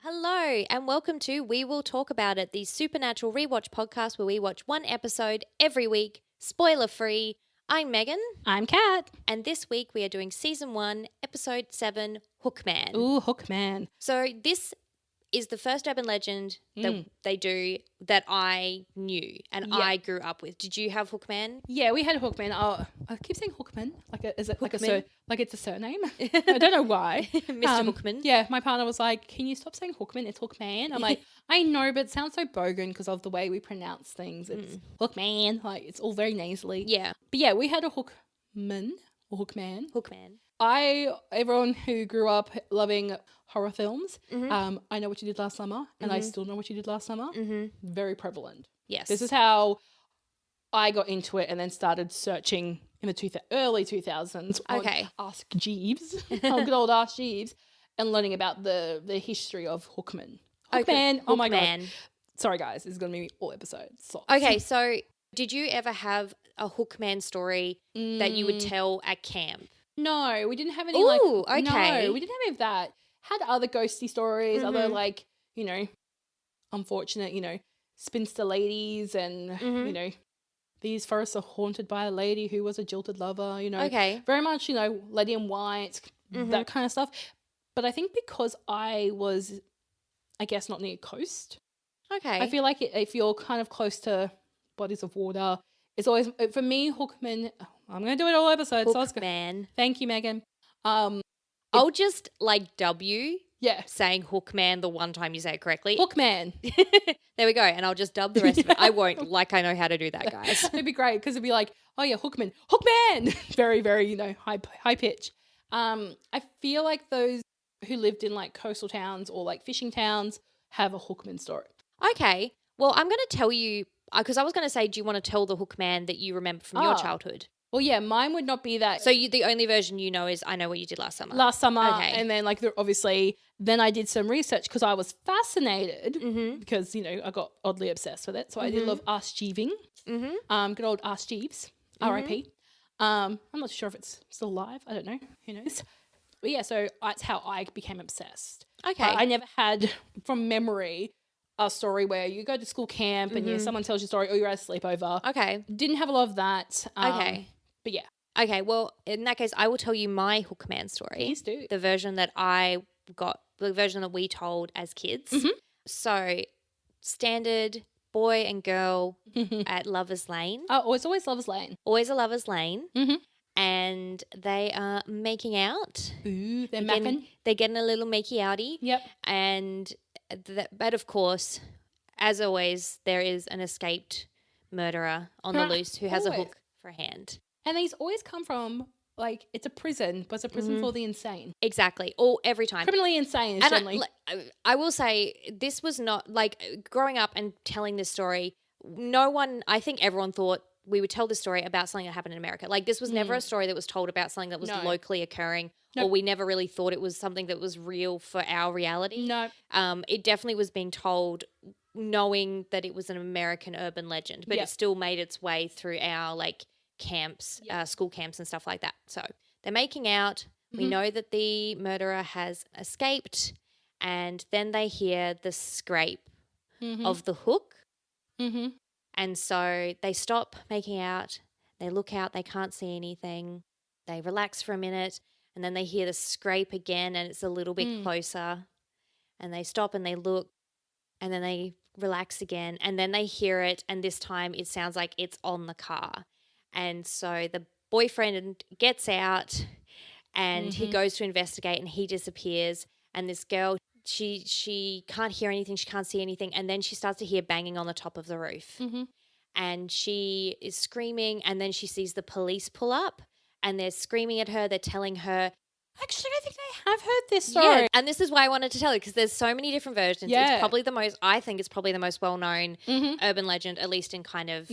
Hello, and welcome to We Will Talk About It, the Supernatural Rewatch podcast where we watch one episode every week, spoiler free. I'm Megan. I'm Kat. And this week we are doing Season 1, Episode 7, Hookman. Ooh, Hookman. So this is the first urban legend that they do that I knew and I grew up with. Did you have Hookman? Yeah, we had Hookman. Oh, I keep saying Hookman. Is it Hookman? like it's a surname? I don't know why. Mr. Hookman. Yeah, my partner was like, "Can you stop saying Hookman? It's Hookman." I'm like, I know, but it sounds so bogan because of the way we pronounce things. It's Hookman. Like it's all very nasally. Yeah. But yeah, we had a Hookman or Hookman. Hookman. Everyone who grew up loving horror films, I Know What You Did Last Summer, and I Still Know What You Did Last Summer. Very prevalent. Yes. This is how I got into it and then started searching in the early 2000s on Ask Jeeves, on good old Ask Jeeves, and learning about the history of Hookman. Hookman, oh my God. Sorry guys, this is going to be all episodes. So. Okay, so did you ever have a Hookman story that you would tell at camp? No, we didn't have any okay. No, we didn't have any of that. Had other ghosty stories, other unfortunate, spinster ladies and, these forests are haunted by a lady who was a jilted lover, Okay. Very much, Lady in White, that kind of stuff. But I think because I was, I guess, not near coast. Okay. I feel like if you're kind of close to bodies of water, it's always, for me, Hookman, I'm going to do it all episodes. Hookman. Thank you, Megan. I'll just dub you Yeah. saying Hookman the one time you say it correctly. Hookman. There we go. And I'll just dub the rest of it. I won't, I know how to do that, guys. It'd be great because it'd be like, oh yeah, Hookman. Hookman! Very, very, high pitch. I feel like those who lived in coastal towns or fishing towns have a Hookman story. Okay. Well, I'm going to tell you, because I was going to say, do you want to tell the Hookman that you remember from your childhood? Well, yeah, mine would not be that. So the only version you know is I Know What You Did Last Summer. Last summer. Okay. And then obviously, then I did some research because I was fascinated because, I got oddly obsessed with it. So I did love Ask Jeeving. Good old Ask Jeeves. R.I.P. I'm not sure if it's still alive. I don't know. Who knows? But yeah, so that's how I became obsessed. Okay. I never had, from memory, a story where you go to school camp and someone tells you a story or you're at a sleepover. Okay. Didn't have a lot of that. Okay. But yeah. Okay, well, in that case, I will tell you my Hookman story. Please do. The version that I got, the version that we told as kids. So, standard boy and girl at Lover's Lane. Oh, it's always Lover's Lane. Always a Lover's Lane. And they are making out. Ooh, they're macking. They're getting a little makey-outy. Yep. And, but of course, as always, there is an escaped murderer on the loose who has a hook for a hand. And these always come from, it's a prison, but it's a prison for the insane. Exactly. Every time. Criminally insane is generally. I will say, this was not, growing up and telling this story, I think everyone thought we would tell this story about something that happened in America. This was never a story that was told about something that was locally occurring, or we never really thought it was something that was real for our reality. No. It definitely was being told knowing that it was an American urban legend, but it still made its way through our, camps, school camps and stuff like that. So they're making out. We know that the murderer has escaped, and then they hear the scrape of the hook. And so they stop making out. They look out. They can't see anything. They relax for a minute, and then they hear the scrape again, and it's a little bit closer. And they stop and they look, and then they relax again, and then they hear it, and this time it sounds like it's on the car. And so the boyfriend gets out and he goes to investigate and he disappears. And this girl, she can't hear anything. She can't see anything. And then she starts to hear banging on the top of the roof. And she is screaming, and then she sees the police pull up and they're screaming at her. They're telling her, actually, I think I have heard this story. Yeah, and this is why I wanted to tell you, because there's so many different versions. Yeah. It's probably the most well-known urban legend, at least in kind of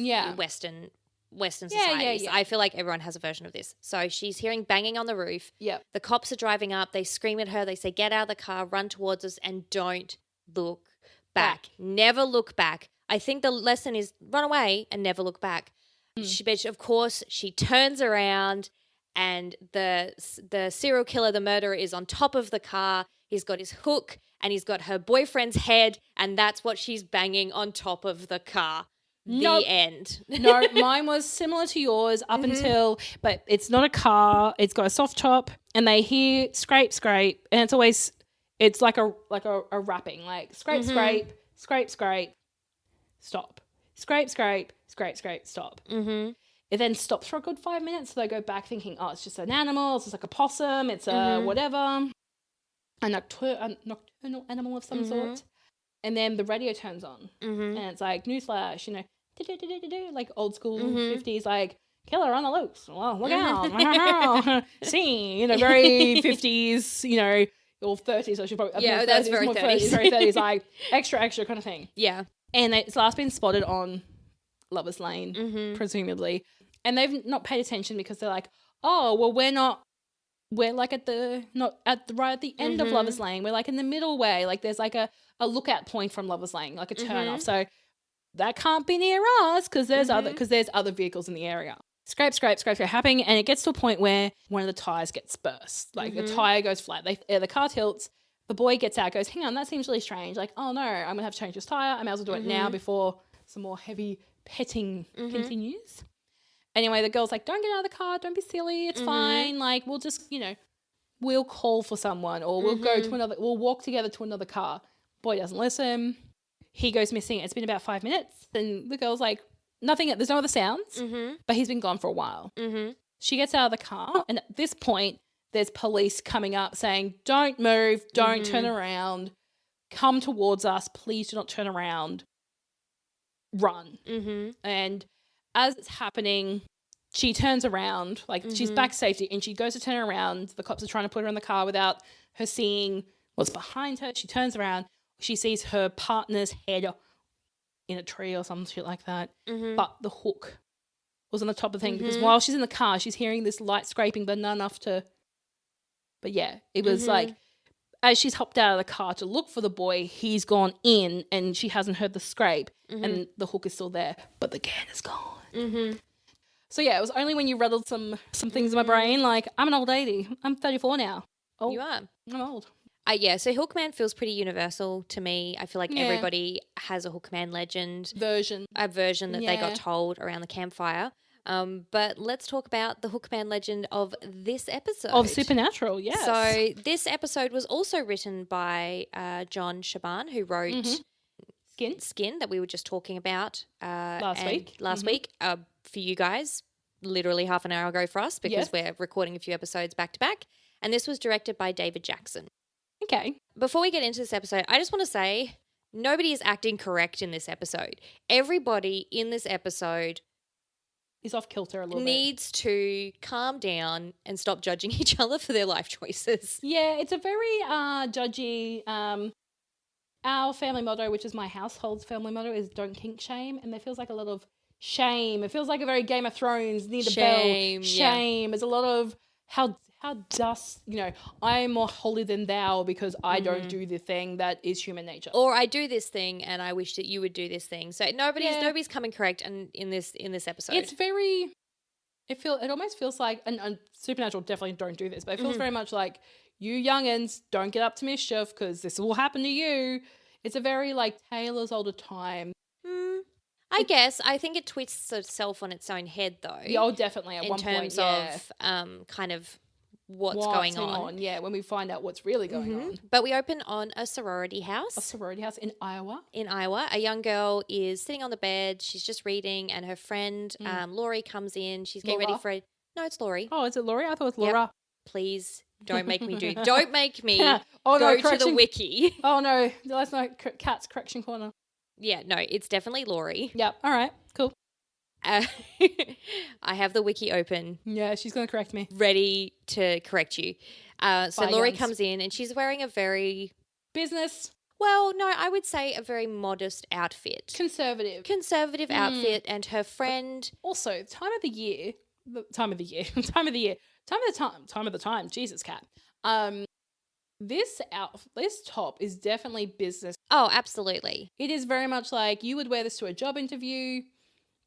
Western societies. I feel like everyone has a version of this. So she's hearing banging on the roof. Yep. The cops are driving up. They scream at her. They say, get out of the car, run towards us, and don't look back. Never look back. I think the lesson is run away and never look back. Of course, she turns around and the serial killer, the murderer, is on top of the car. He's got his hook and he's got her boyfriend's head, and that's what she's banging on top of the car. The end. No, mine was similar to yours up until, but it's not a car. It's got a soft top, and they hear scrape, scrape, and it's like a rapping, like scrape, scrape, scrape, scrape, stop, scrape, scrape, scrape, scrape, stop. It then stops for a good 5 minutes, so they go back thinking, oh, it's just an animal. It's just like a possum. It's a whatever, a nocturnal animal of some sort. And then the radio turns on, and it's like, newsflash, you know, like old school 50s, like, killer on the loose. Well, look out. See, you know, very 50s, you know, or 30s, I should probably. Yeah, that's 30s, very 30s. Very 30s, like, extra kind of thing. Yeah. And it's last been spotted on Lover's Lane, presumably. And they've not paid attention because they're like, oh, well, we're like right at the end of Lover's Lane. We're like in the middle way. Like there's like a lookout point from Lover's Lane, like a turn off. So that can't be near us because there's other vehicles in the area. Scrape, scrape, scrape, scrape happening, and it gets to a point where one of the tires gets burst. Like the tire goes flat. The car tilts. The boy gets out, goes, hang on, that seems really strange. Like, oh no, I'm gonna have to change this tire. I may as well do it now before some more heavy petting continues. Anyway, the girl's like, don't get out of the car. Don't be silly. It's fine. Like, we'll just, you know, we'll call for someone or we'll go to we'll walk together to another car. Boy doesn't listen. He goes missing. It's been about 5 minutes. And the girl's like, nothing, there's no other sounds, but he's been gone for a while. She gets out of the car. And at this point, there's police coming up saying, don't move. Don't turn around. Come towards us. Please do not turn around. Run. And as it's happening, she turns around, like she's back safety, and she goes to turn around. The cops are trying to put her in the car without her seeing what's behind her. She turns around. She sees her partner's head in a tree or some shit like that. But the hook was on the top of the thing because while she's in the car, she's hearing this light scraping, but not enough to. But yeah, it was like as she's hopped out of the car to look for the boy, he's gone in and she hasn't heard the scrape and the hook is still there, but the can is gone. So yeah, it was only when you rattled some things in my brain, like, I'm an old lady. I'm 34 now. Oh, you are. I'm old. Yeah, so Hookman feels pretty universal to me. I feel like everybody has a Hookman legend. A version that they got told around the campfire. But let's talk about the Hookman legend of this episode. Of Supernatural, yes. So this episode was also written by John Shaban, who wrote Skin that we were just talking about last week. For you guys, literally half an hour ago for us because we're recording a few episodes back to back. And this was directed by David Jackson. Okay. Before we get into this episode, I just want to say nobody is acting correct in this episode. Everybody in this episode is off kilter a little bit. Needs to calm down and stop judging each other for their life choices. Yeah, it's a very judgy. Our family motto, which is my household's family motto, is don't kink shame. And there feels like a lot of shame. It feels like a very Game of Thrones, near the bell. Shame. There's a lot of how does, you know, I'm more holy than thou because I don't do the thing that is human nature. Or I do this thing and I wish that you would do this thing. So nobody's coming correct in this episode. It's very it almost feels like and Supernatural definitely don't do this, but it feels very much like you youngins don't get up to mischief because this will happen to you. It's a very like tale as old a time. I guess. I think it twists itself on its own head though. Yeah, oh, definitely at one point. In terms of kind of what's going on. Yeah, when we find out what's really going on. But we open on a sorority house. A sorority house in Iowa. A young girl is sitting on the bed. She's just reading and her friend Laurie comes in. She's getting ready for No, it's Laurie. Oh, is it Laurie? I thought it was Laura. Yep. Please don't make me go to the wiki. Oh no, that's not Cat's correction corner. Yeah, no, it's definitely Laurie. Yep. All right. Cool. I have the wiki open. Yeah, she's going to correct me. Ready to correct you. So Laurie comes in and she's wearing a very... business. Well, no, I would say a very modest outfit. Conservative outfit, and her friend... Also, time of the time. Jesus, Cat. This top is definitely business. Oh, absolutely. It is very much like you would wear this to a job interview,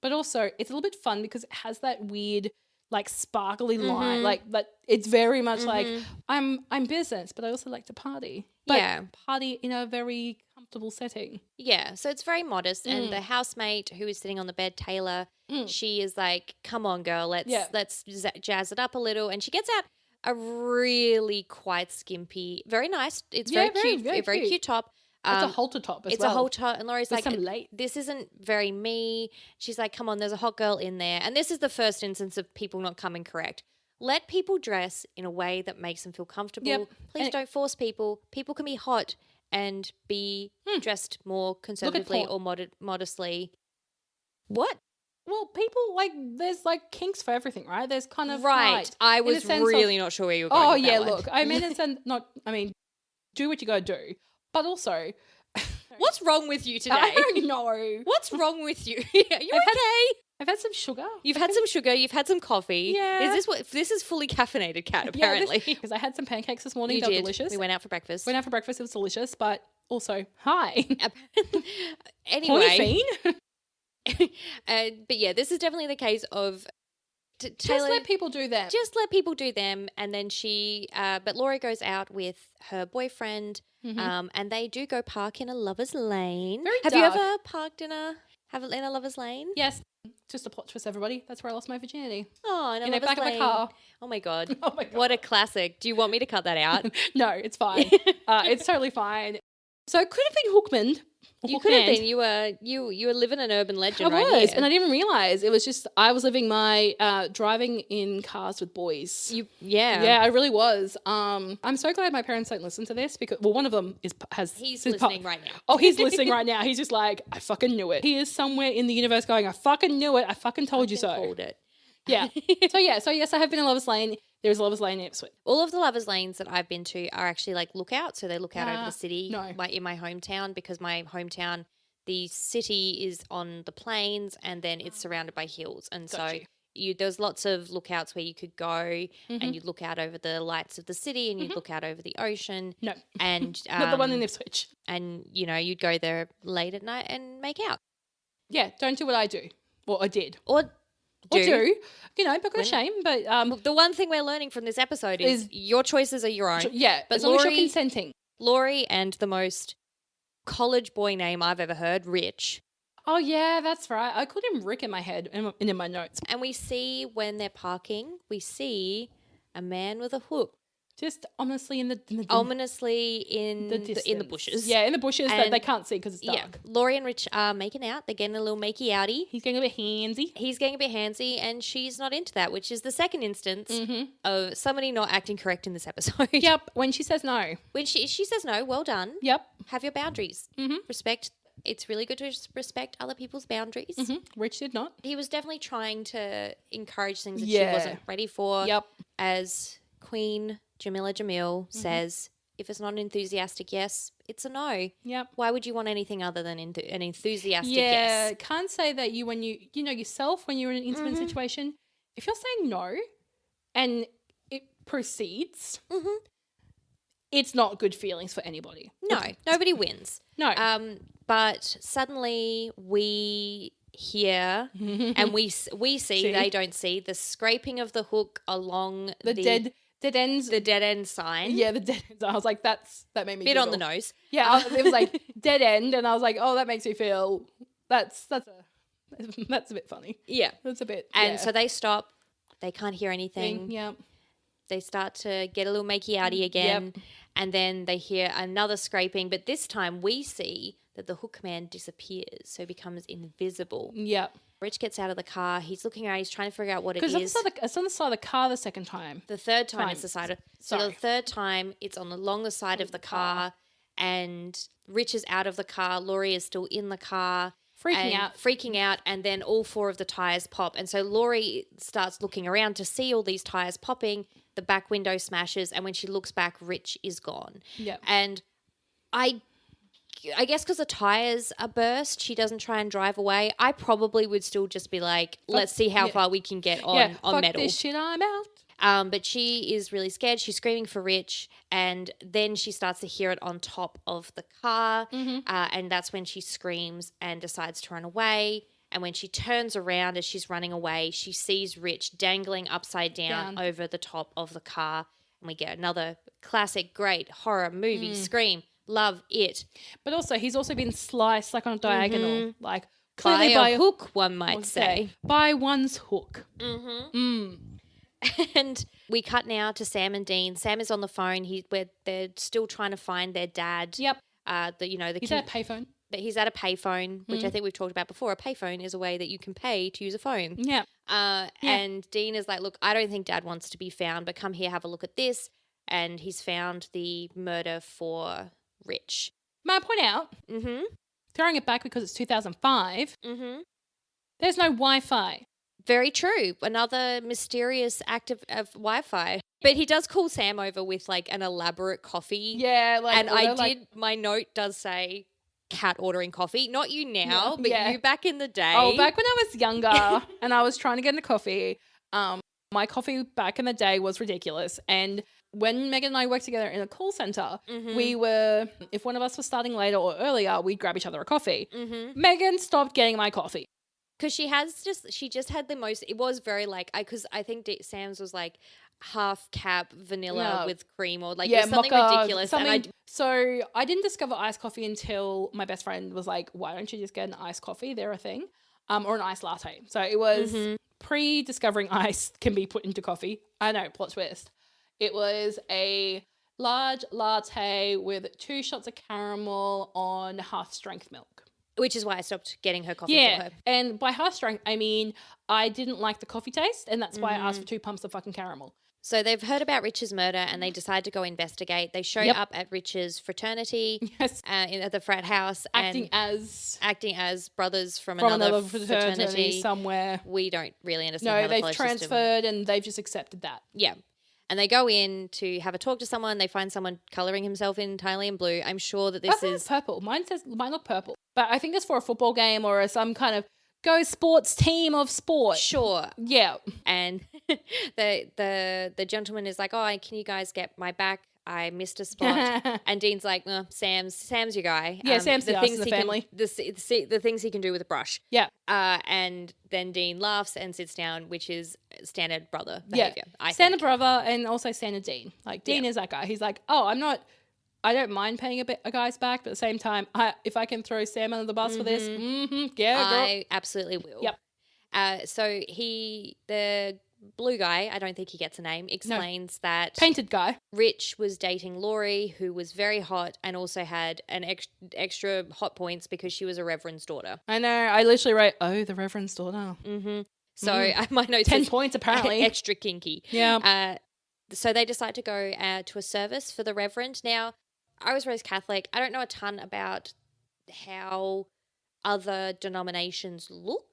but also it's a little bit fun because it has that weird like sparkly line. Like, but it's very much like I'm business, but I also like to party. But party in a very comfortable setting. Yeah, so it's very modest. And the housemate who is sitting on the bed, Taylor, she is like, "Come on, girl, let's jazz it up a little." And she gets out a really quite skimpy, very nice. It's very cute, very cute top. It's a halter top as well. It's a halter, and Laurie's There's like, "This isn't very me." She's like, "Come on, there's a hot girl in there." And this is the first instance of people not coming correct. Let people dress in a way that makes them feel comfortable. Yep. Please don't force people. People can be hot and be dressed more conservatively or modestly. What? Well, people like there's like kinks for everything, right? There's kind of right. I was really not sure where you were going. Oh yeah, look, I mean it's do what you gotta do, but also, what's wrong with you today? I don't know. What's wrong with you? You okay? I've had some sugar. You've had some sugar. You've had some coffee. Yeah. This is fully caffeinated, Kat? Apparently, because I had some pancakes this morning. You They were did. delicious. We went out for breakfast. It was delicious, but also hi. Anyway, Fiend. but yeah, this is definitely the case of Taylor. Just let people do them. Just let people do them, and then but Laurie goes out with her boyfriend, and they do go park in a lover's lane. Very Have you dark. ever parked in a lover's lane? Yes. Just a plot twist, everybody. That's where I lost my virginity. Oh, in a In the lover's back of lane. a car. Oh my god! Oh my God. What a classic! Do you want me to cut that out? No, it's fine. It's totally fine. So it could have been Hookman. You could have been. You were living an urban legend. I right was, here. and I didn't realize it was just I was living my driving in cars with boys. Yeah, I really was. I'm so glad my parents don't listen to this because one of them He's listening right now. Oh, he's listening right now. He's just like, I fucking knew it. He is somewhere in the universe going, I fucking knew it. I fucking told you so. Called it. Yeah. So yes, I have been in Lover's Lane. There's a Lover's Lane in Ipswich. All of the lovers' lanes that I've been to are actually like lookouts. So they look out over the city no. in my hometown, because my hometown, the city is on the plains and then it's surrounded by hills. And Gotcha. so there's lots of lookouts where you could go and you'd look out over the lights of the city and you'd look out over the ocean. No. And Not the one in Ipswich. And, you'd go there late at night and make out. Yeah, don't do what I do. Well, I did. Or do. Not gonna shame, but the one thing we're learning from this episode is your choices are your own. yeah, but as long as you're consenting. Laurie and the most college boy name I've ever heard, Rich. Oh yeah, that's right. I called him Rick in my head and in my notes. And we see when they're parking, we see a man with a hook. Just ominously in the bushes. Yeah, in the bushes that they can't see because it's dark. Yeah. Laurie and Rich are making out. They're getting a little makey outy. He's getting a bit handsy. He's getting a bit handsy, and she's not into that, which is the second instance of somebody not acting correct in this episode. Yep. When she says no. When she says no, well done. Yep. Have your boundaries. Respect. It's really good to respect other people's boundaries. Rich did not. He was definitely trying to encourage things that Yeah. she wasn't ready for. Yep. As Queen Jamila Jamil says, if it's not an enthusiastic yes, it's a no. Yep. Why would you want anything other than an enthusiastic Yeah, yes? can't say that when you know yourself when you're in an intimate situation, if you're saying no and it proceeds, it's not good feelings for anybody. No, nobody wins. No. But suddenly we hear and we see, they don't see, the scraping of the hook along the dead ends. The dead end sign. Yeah, the dead ends. I was like, that made me bit giggle. on the nose. Yeah, it was like dead end, and I was like, oh, that makes me feel that's a bit funny. Yeah, that's a bit. And so they stop. They can't hear anything. Yeah. They start to get a little makey outy again, and then they hear another scraping. But this time we see that the hook man disappears, so becomes invisible. Yeah. Rich gets out of the car. He's looking around. He's trying to figure out what it is. Because it's on the side of the car the second time. The third time it's the side of... So the third time it's along the side of the car, and Rich is out of the car. Laurie is still in the car. Freaking out, and then all four of the tyres pop. And so Laurie starts looking around to see all these tyres popping. The back window smashes, and when she looks back, Rich is gone. Yeah. And I guess because the tyres are burst, she doesn't try and drive away. I probably would still just be like, let's see how far we can get on fuck metal. This shit, I'm out. But she is really scared. She's screaming for Rich, and then she starts to hear it on top of the car, and that's when she screams and decides to run away. And when she turns around as she's running away, she sees Rich dangling upside down over the top of the car. And we get another classic, great horror movie scream. Love it. But also, he's also been sliced like on a diagonal, like clearly by a hook, one might say. By one's hook. And we cut now to Sam and Dean. Sam is on the phone. They're still trying to find their dad. Yep. He's at a payphone. But he's at a payphone, which I think we've talked about before. A payphone is a way that you can pay to use a phone. Yeah. And Dean is like, look, I don't think Dad wants to be found, but come here, have a look at this. And he's found the murder for Rich. May I point out, throwing it back because it's 2005, there's no Wi-Fi. Very true. Another mysterious act of Wi-Fi. But he does call Sam over with like an elaborate coffee. Yeah. My note does say cat ordering coffee. Not you now, but you back in the day. Oh, back when I was younger and I was trying to get into coffee, my coffee back in the day was ridiculous. And when Megan and I worked together in a call center, we were, if one of us was starting later or earlier, we'd grab each other a coffee. Megan stopped getting my coffee. Because she just had the most, it was very like, because I think Sam's was like half cap vanilla with cream or like something mocha, ridiculous. So I didn't discover iced coffee until my best friend was like, why don't you just get an iced coffee? They're a thing. Or an iced latte. So it was pre-discovering ice can be put into coffee. I know, plot twist. It was a large latte with 2 shots of caramel on half-strength milk. Which is why I stopped getting her coffee for her. And by half-strength, I mean I didn't like the coffee taste, and that's why I asked for 2 pumps of fucking caramel. So they've heard about Rich's murder and they decide to go investigate. They show up at Rich's fraternity at the frat house. Acting as brothers from another fraternity somewhere. We don't really understand how the they've transferred and they've just accepted that. Yeah. And they go in to have a talk to someone. They find someone colouring himself entirely in blue. I'm sure that this is purple. Mine look purple. But I think it's for a football game or some kind of go sports team of sport. Sure. Yeah. And the gentleman is like, oh, can you guys get my back? I missed a spot. And Dean's like, Sam's your guy. Yeah, Sam's the things in the family. The things he can do with a brush. Yeah. And then Dean laughs and sits down, which is standard brother behavior. Yeah. Standard brother and also standard Dean. Like Dean is that guy. He's like, oh, I don't mind paying a guy's back, but at the same time, if I can throw Sam under the bus for this, I absolutely will. Yep. So the blue guy, I don't think he gets a name, explains that painted guy Rich was dating Laurie, who was very hot and also had an extra hot points because she was a reverend's daughter. I know. I literally wrote, oh, the reverend's daughter. So my notes 10 points apparently. Extra kinky. Yeah. So they decide to go to a service for the reverend. Now, I was raised Catholic. I don't know a ton about how other denominations look.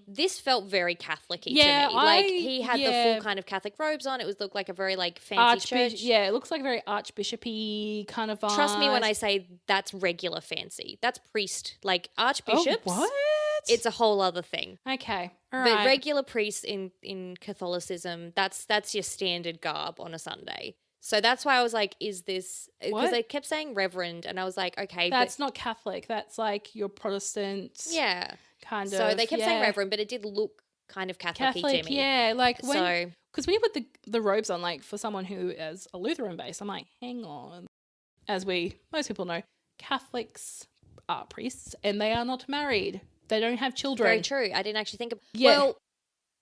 This felt very Catholic-y to me. Like he had the full kind of Catholic robes on. It looked like a very like fancy church. Yeah, it looks like a very archbishop-y kind of vibe. Trust me when I say that's regular fancy. That's priest. Like archbishops. Oh, what? It's a whole other thing. Okay. All right. But regular priests in Catholicism, that's your standard garb on a Sunday. So that's why I was like, is this... Because they kept saying reverend, and I was like, okay. That's not Catholic. That's like your Protestant kind of... So they kept saying reverend, but it did look kind of Catholic-y to me. Yeah, like when... Because when you put the robes on, like for someone who is a Lutheran base, I'm like, hang on. As most people know, Catholics are priests, and they are not married. They don't have children. Very true. I didn't actually think of... Yeah.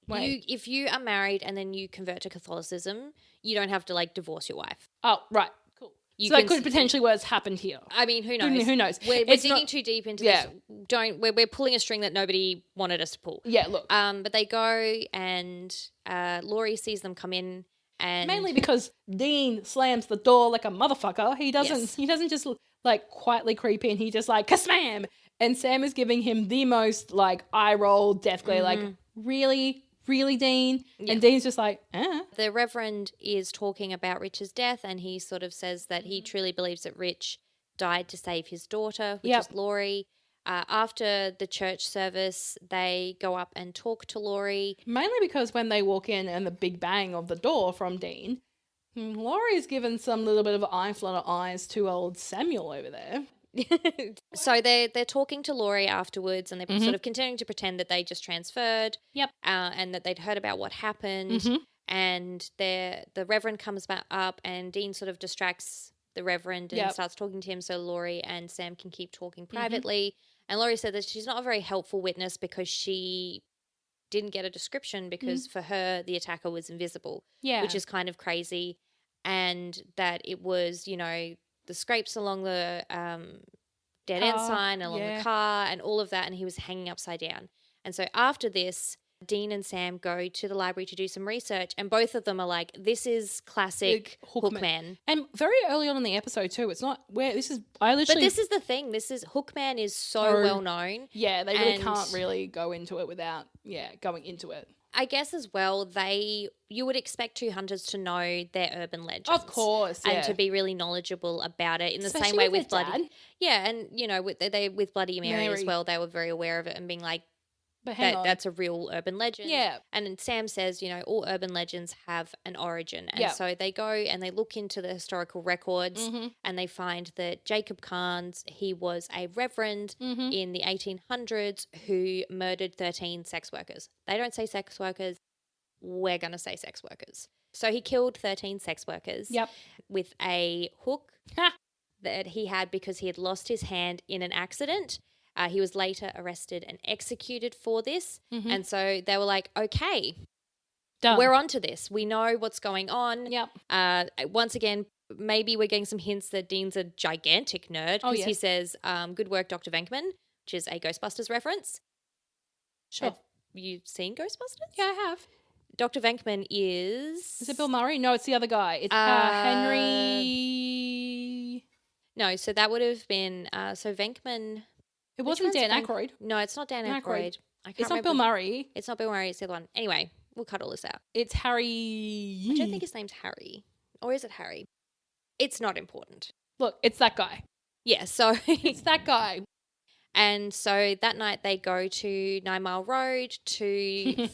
Well, if you are married and then you convert to Catholicism, you don't have to like divorce your wife. Oh, right. Cool. So that could potentially what's happened here. I mean, who knows? Who knows? We're digging too deep into this. We're pulling a string that nobody wanted us to pull. Yeah, look. But they go and Laurie sees them come in and... Mainly because Dean slams the door like a motherfucker. He doesn't just like quietly creep in. He just like, ka-slam! And Sam is giving him the most like eye roll, death glare, like, really, Dean? Yeah. And Dean's just like, The Reverend is talking about Rich's death, and he sort of says that he truly believes that Rich died to save his daughter, which is Laurie. After the church service, they go up and talk to Laurie. Mainly because when they walk in and the big bang of the door from Dean, Laurie's given some little bit of eye flutter eyes to old Samuel over there. So they're talking to Laurie afterwards, and they're sort of continuing to pretend that they just transferred. Yep. And that they'd heard about what happened. And the Reverend comes back up, and Dean sort of distracts the Reverend and starts talking to him so Laurie and Sam can keep talking privately. And Laurie said that she's not a very helpful witness because she didn't get a description because for her the attacker was invisible, which is kind of crazy, and that it was, you know, the scrapes along the dead end sign, along the car and all of that, and he was hanging upside down. And so after this, Dean and Sam go to the library to do some research, and both of them are like, this is classic Hookman. And very early on in the episode too, it's not where this is, But this is the thing, Hookman is so well known. Yeah, they really can't really go into it without, going into it. I guess as well, you would expect two hunters to know their urban legends. Of course, yeah. And to be really knowledgeable about it in Especially the same way with with Bloody. Dad. Yeah, and, you know, with Bloody Mary as well, they were very aware of it and being like, but that's a real urban legend. Yeah. And then Sam says, you know, all urban legends have an origin. And so they go and they look into the historical records and they find that Jacob Carnes, he was a reverend in the 1800s who murdered 13 sex workers. They don't say sex workers. We're going to say sex workers. So he killed 13 sex workers with a hook that he had because he had lost his hand in an accident. He was later arrested and executed for this. And so they were like, okay, done. We're on to this. We know what's going on. Yep. Once again, maybe we're getting some hints that Dean's a gigantic nerd because he says, good work, Dr. Venkman, which is a Ghostbusters reference. Sure. Have you seen Ghostbusters? Yeah, I have. Dr. Venkman is... Is it Bill Murray? No, it's the other guy. It's Henry... No, so that would have been... so Venkman... It wasn't Dan Aykroyd. No, it's not Dan Aykroyd. It's not Bill Murray. It's not Bill Murray. It's the other one. Anyway, we'll cut all this out. It's Harry. I don't think his name's Harry. Or is it Harry? It's not important. Look, it's that guy. Yeah, so... it's that guy. And so that night they go to 9 Mile Road to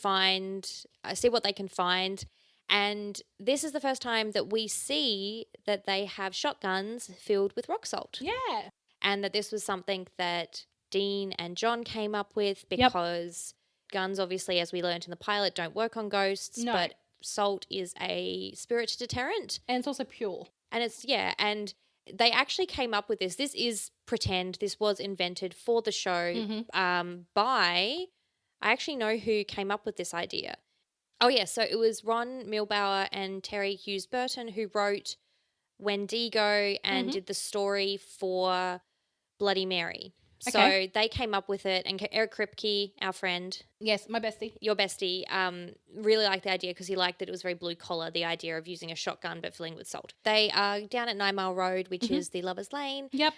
see what they can find. And this is the first time that we see that they have shotguns filled with rock salt. Yeah. And that this was something that Dean and John came up with because guns, obviously, as we learned in the pilot, don't work on ghosts. No. But salt is a spirit deterrent. And it's also pure. And and they actually came up with this. This is pretend. This was invented for the show by, I actually know who came up with this idea. Oh, yeah. So it was Ron Milbauer and Terry Hughes Burton who wrote Wendigo and did the story for Bloody Mary. Okay. So they came up with it, and Eric Kripke, our friend. Yes, my bestie. Your bestie, really liked the idea because he liked that it was very blue collar, the idea of using a shotgun but filling it with salt. They are down at 9 Mile Road, which is the Lover's Lane. Yep.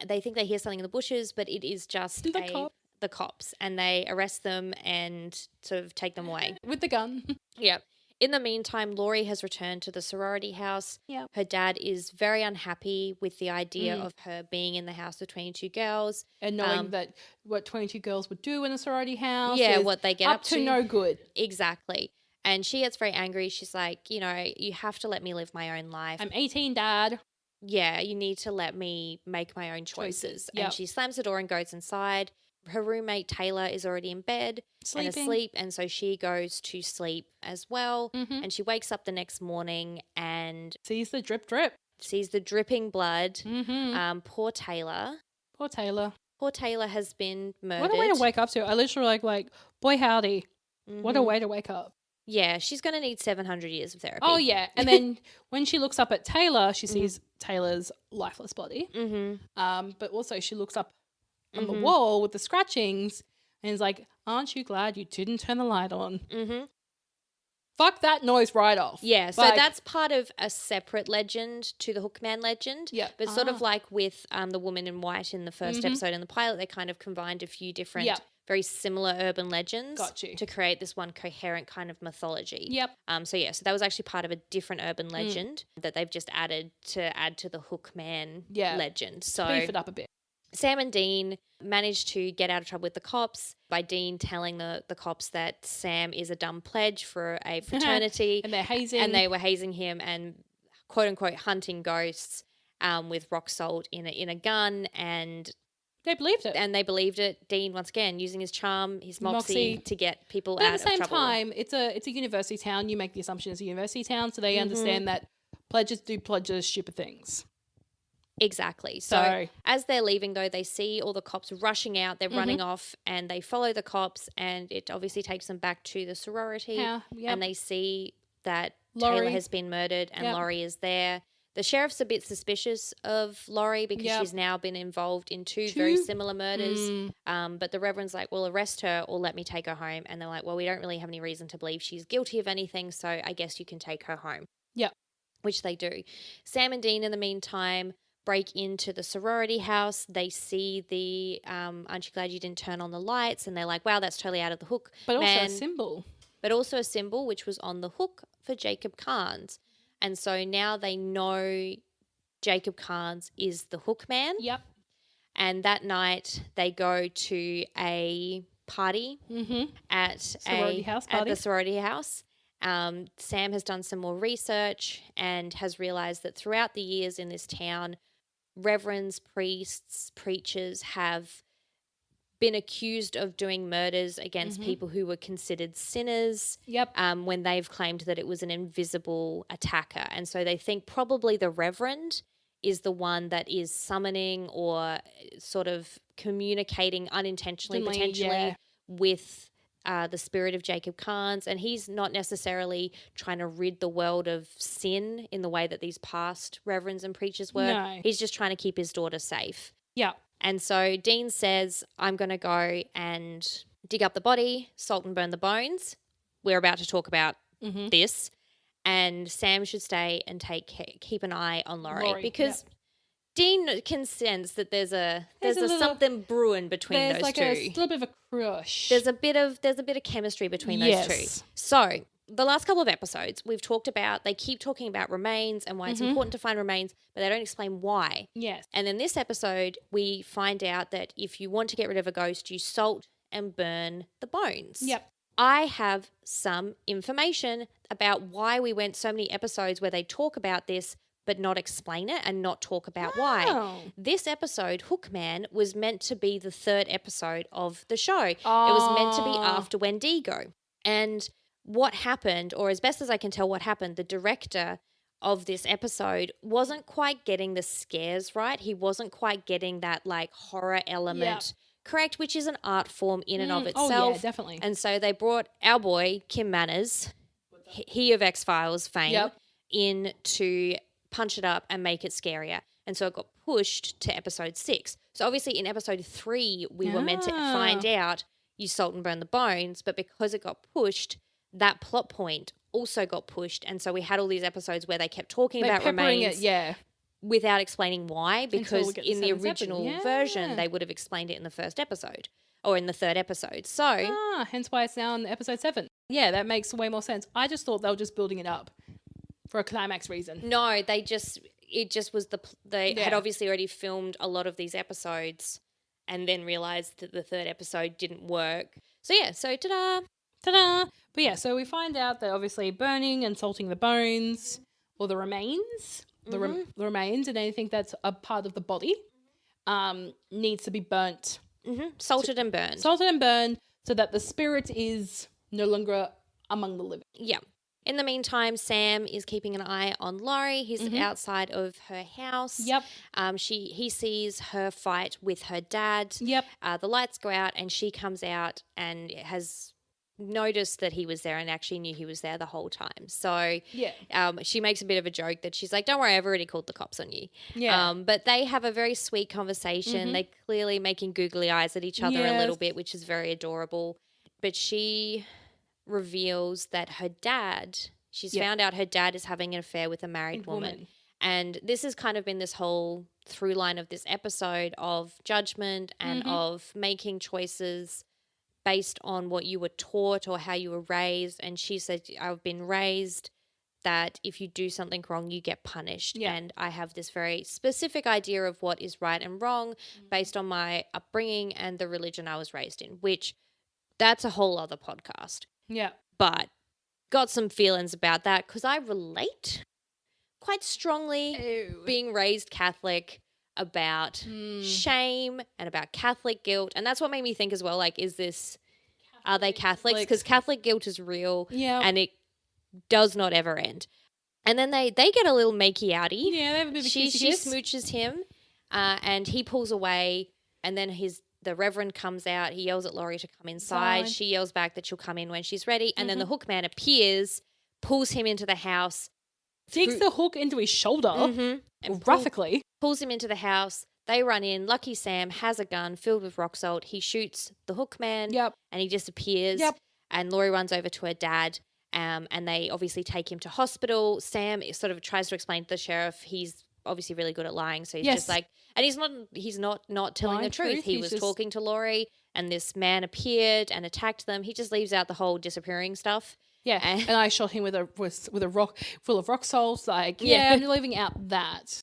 They think they hear something in the bushes, but it is just the cops, and they arrest them and sort of take them away. With the gun. Yep. In the meantime, Laurie has returned to the sorority house. Yep. Her dad is very unhappy with the idea of her being in the house with 22 girls. And knowing that what 22 girls would do in a sorority house. Yeah, what they get up to no good. Exactly. And she gets very angry. She's like, you know, you have to let me live my own life. I'm 18, Dad. Yeah, you need to let me make my own choices. Yep. And she slams the door and goes inside. Her roommate Taylor is already in bed and asleep, and so she goes to sleep as well. And she wakes up the next morning and sees the drip. Sees the dripping blood. Poor Taylor. Poor Taylor. Poor Taylor has been murdered. What a way to wake up to. I literally like boy howdy. What a way to wake up. Yeah, she's going to need 700 years of therapy. Oh, yeah. And then when she looks up at Taylor, she sees Taylor's lifeless body. But also she looks up on the wall with the scratchings and is like, aren't you glad you didn't turn the light on? Fuck that noise right off. Yeah, so that's part of a separate legend to the Hookman legend. Yeah. But sort of like with the woman in white in the first episode in the pilot, they kind of combined a few different very similar urban legends to create this one coherent kind of mythology. Yep. So that was actually part of a different urban legend that they've just added to the Hookman legend. So beef it up a bit. Sam and Dean managed to get out of trouble with the cops by Dean telling the cops that Sam is a dumb pledge for a fraternity. And they're hazing. And they were hazing him and quote unquote hunting ghosts. with rock salt in a gun, and they believed it. And they believed it. Dean, once again, using his charm, his moxie to get people out of trouble. At the same time, it's a university town. You make the assumption it's a university town, so they understand that pledges do stupid things. Exactly. So as they're leaving, though, they see all the cops rushing out. They're running off, and they follow the cops, and it obviously takes them back to the sorority. And they see that Taylor has been murdered, and Laurie is there. The sheriff's a bit suspicious of Laurie because she's now been involved in two very similar murders. But the Reverend's like, well, arrest her or let me take her home. And they're like, well, we don't really have any reason to believe she's guilty of anything, so I guess you can take her home. Yep. Which they do. Sam and Dean, in the meantime, break into the sorority house. They see the aren't you glad you didn't turn on the lights? And they're like, wow, that's totally out of the hook. But also a symbol. But also a symbol which was on the hook for Jacob Carnes. And so now they know Jacob Carnes is the hook man. Yep. And that night they go to a party at the sorority house. Sam has done some more research and has realized that throughout the years in this town, reverends, priests, preachers have been accused of doing murders against people who were considered sinners when they've claimed that it was an invisible attacker. And so they think probably the reverend is the one that is summoning or sort of communicating unintentionally, potentially, with the spirit of Jacob Carnes. And he's not necessarily trying to rid the world of sin in the way that these past reverends and preachers were. No. He's just trying to keep his daughter safe. Yeah. And so Dean says, I'm going to go and dig up the body, salt and burn the bones. We're about to talk about this. And Sam should stay and keep an eye on Laurie because Dean can sense that there's something brewing between those two. There's a little bit of a crush. There's a bit of chemistry between those two. So the last couple of episodes, we've talked about, they keep talking about remains and why it's important to find remains, but they don't explain why. Yes. And in this episode, we find out that if you want to get rid of a ghost, you salt and burn the bones. Yep. I have some information about why we went so many episodes where they talk about this but not explain it and not talk about why. This episode, Hookman, was meant to be the third episode of the show. It was meant to be after Wendigo. And what happened, or as best as I can tell what happened, the director of this episode wasn't quite getting the scares right. He wasn't quite getting that like horror element correct, which is an art form in and of itself. Oh, yeah, definitely. And so they brought our boy, Kim Manners, he of X-Files fame, in to punch it up and make it scarier. And so it got pushed to episode 6. So obviously in episode 3, we were meant to find out you salt and burn the bones, but because it got pushed, that plot point also got pushed. And so we had all these episodes where they kept talking about remains without explaining why, because in the original version, they would have explained it in the first episode or in the third episode. So hence why it's now in episode 7. Yeah, that makes way more sense. I just thought they were just building it up for a climax reason. No, it just was they had obviously already filmed a lot of these episodes and then realized that the third episode didn't work. So yeah, so ta-da. But yeah, so we find out that obviously burning and salting the bones or the remains, the remains and anything that's a part of the body needs to be burnt. Salted and burned so that the spirit is no longer among the living. Yeah. In the meantime, Sam is keeping an eye on Laurie. He's outside of her house. Yep. He sees her fight with her dad. Yep. The lights go out and she comes out and has noticed that he was there and actually knew he was there the whole time. So she makes a bit of a joke that she's like, don't worry, I've already called the cops on you. Yeah. But they have a very sweet conversation. They're clearly making googly eyes at each other a little bit, which is very adorable. But she reveals that she's found out her dad is having an affair with a married woman. And this has kind of been this whole through line of this episode of judgment and of making choices based on what you were taught or how you were raised. And she said, I've been raised that if you do something wrong, you get punished. Yeah. And I have this very specific idea of what is right and wrong based on my upbringing and the religion I was raised in, which that's a whole other podcast. Yeah. But got some feelings about that because I relate quite strongly being raised Catholic about shame and about Catholic guilt. And that's what made me think as well, like, are they Catholics? Because Catholic guilt is real and it does not ever end. And then they get a little makey outy. Yeah, they have a bit of a She kiss. smooches him and he pulls away, and then the Reverend comes out. He yells at Laurie to come inside. She yells back that she'll come in when she's ready. And then the hook man appears, pulls him into the house. Digs the hook into his shoulder, and graphically. Pulls him into the house. They run in. Lucky Sam has a gun filled with rock salt. He shoots the hook man and he disappears. And Laurie runs over to her dad. And they obviously take him to hospital. Sam sort of tries to explain to the sheriff he's obviously really good at lying. So he's just like, and he's not telling the truth. He was talking to Laurie and this man appeared and attacked them. He just leaves out the whole disappearing stuff. Yeah, and I shot him with a rock full of rock salt. Like, I'm leaving out that.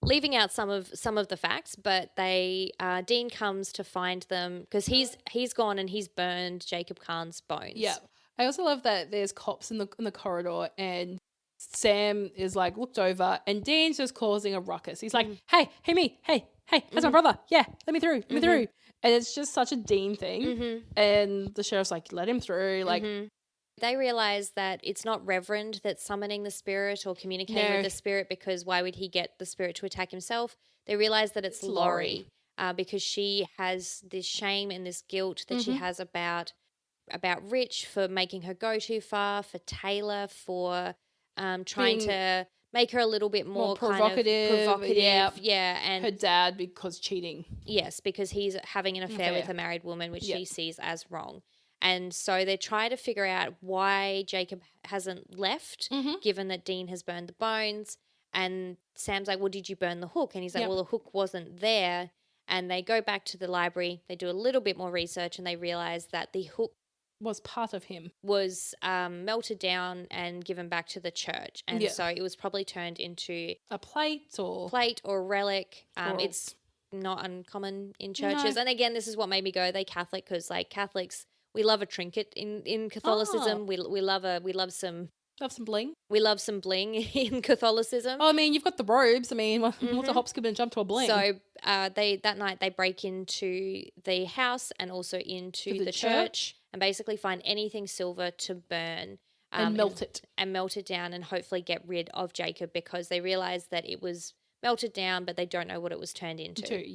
Leaving out some of the facts, but Dean comes to find them because he's gone and he's burned Jacob Kahn's bones. Yeah. I also love that there's cops in the corridor and Sam is like looked over and Dean's just causing a ruckus. He's like, hey, me, hey, that's my brother. Yeah, let me through. And it's just such a Dean thing. And the sheriff's like, let him through. Like, they realize that it's not Reverend that's summoning the spirit or communicating with the spirit, because why would he get the spirit to attack himself? They realize that it's Laurie because she has this shame and this guilt that she has about Rich for making her go too far, for Taylor for trying to make her a little bit more provocative. Yeah, and her dad because cheating. Yes, because he's having an affair with a married woman, which she sees as wrong. And so they try to figure out why Jacob hasn't left, given that Dean has burned the bones. And Sam's like, well, did you burn the hook? And he's like, well, the hook wasn't there. And they go back to the library. They do a little bit more research and they realize that the hook was part of him. Was melted down and given back to the church. And so it was probably turned into a plate or relic. It's not uncommon in churches. No. And again, this is what made me go, they Catholic, because like Catholics, we love a trinket in Catholicism. We love some bling. We love some bling in Catholicism. Oh, I mean, you've got the robes. I mean, what's a hop, skip, and jump to a bling? So that night they break into the house and also into the church and basically find anything silver to burn. And melt it. And melt it down and hopefully get rid of Jacob, because they realize that it was melted down, but they don't know what it was turned into.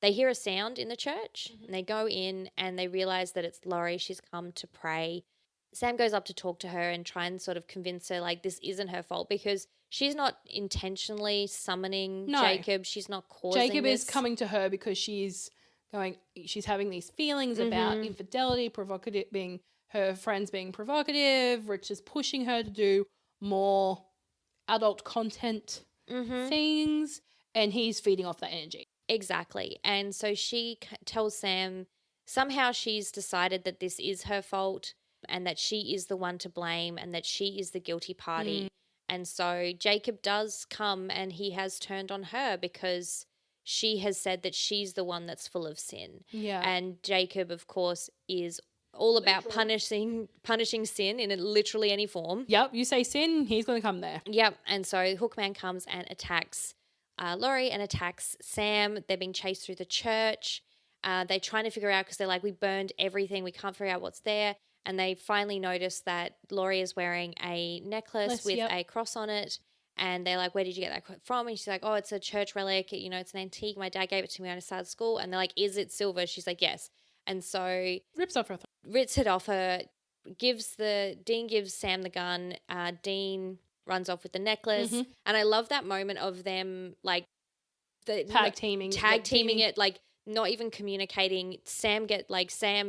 They hear a sound in the church and they go in and they realize that it's Laurie. She's come to pray. Sam goes up to talk to her and try and sort of convince her like this isn't her fault, because she's not intentionally summoning Jacob. She's not causing Jacob is coming to her because she's having these feelings about infidelity, her friends being provocative. Rich is pushing her to do more adult content things, and he's feeding off that energy. Exactly. And so she tells Sam somehow she's decided that this is her fault and that she is the one to blame and that she is the guilty party. And so Jacob does come and he has turned on her because she has said that she's the one that's full of sin. Yeah. And Jacob, of course, is all about punishing sin in literally any form. Yep, you say sin, he's going to come there. Yep. And so Hookman comes and attacks Laurie and attacks Sam. They're being chased through the church. They're trying to figure out, because they're like, we burned everything. We can't figure out what's there. And they finally notice that Laurie is wearing a necklace with a cross on it. And they're like, where did you get that from? And she's like, oh, it's a church relic. You know, it's an antique. My dad gave it to me when I started school. And they're like, is it silver? She's like, yes. And so rips it off her. Dean gives Sam the gun. Dean runs off with the necklace. And I love that moment of them like tag teaming it, like not even communicating. Sam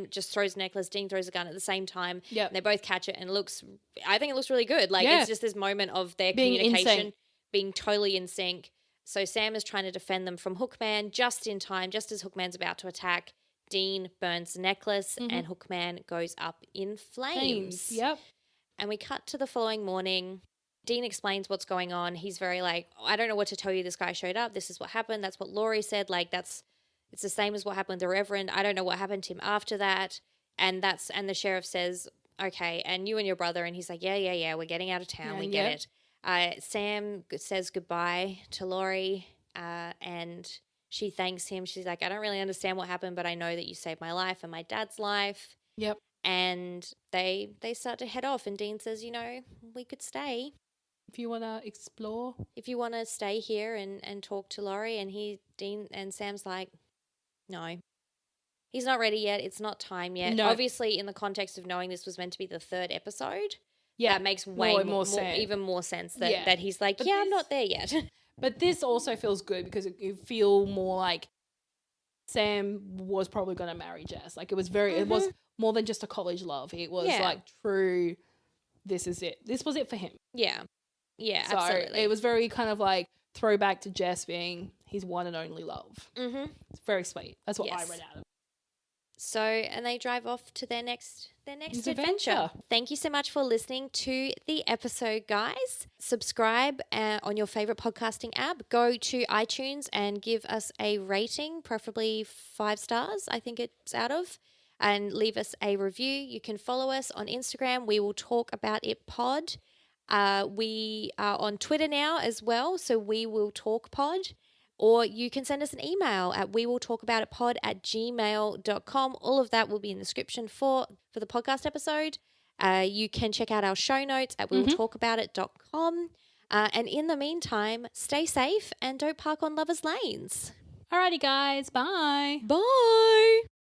just throws the necklace, Dean throws the gun at the same time. Yeah. They both catch it and I think it looks really good. Like it's just this moment of their communication being totally in sync. So Sam is trying to defend them from Hookman just in time, just as Hookman's about to attack. Dean burns the necklace and Hookman goes up in flames. Yep. And we cut to the following morning. Dean explains what's going on. He's very like, I don't know what to tell you. This guy showed up. This is what happened. That's what Laurie said. Like it's the same as what happened with the Reverend. I don't know what happened to him after that. And the sheriff says, okay, and you and your brother. And he's like, yeah, we're getting out of town. We get it. Sam says goodbye to Laurie, and she thanks him. She's like, I don't really understand what happened, but I know that you saved my life and my dad's life. Yep. And they start to head off, and Dean says, we could stay. If you want to explore. If you want to stay here and talk to Laurie. And Dean and Sam's like, no. He's not ready yet. It's not time yet. No. Obviously, in the context of knowing this was meant to be the 3rd episode, that makes more sense. Even more sense that he's like, I'm not there yet. But this also feels good because you feel more like Sam was probably going to marry Jess. Like it was it was more than just a college love. It was like true, this is it. This was it for him. Yeah. Yeah, so absolutely. It was very kind of like throwback to Jess being his one and only love. Mm-hmm. It's very sweet. That's what I read out of it. So, and they drive off to their next adventure. Thank you so much for listening to the episode, guys. Subscribe on your favorite podcasting app. Go to iTunes and give us a rating, preferably 5 stars, I think it's out of, and leave us a review. You can follow us on Instagram. We will talk about it pod. We are on Twitter now as well, so We Will Talk Pod. Or you can send us an email at wewilltalkaboutitpod@gmail.com. All of that will be in the description for the podcast episode. You can check out our show notes at wewilltalkaboutit.com. And in the meantime, stay safe and don't park on lovers' lanes. Alrighty, guys. Bye. Bye.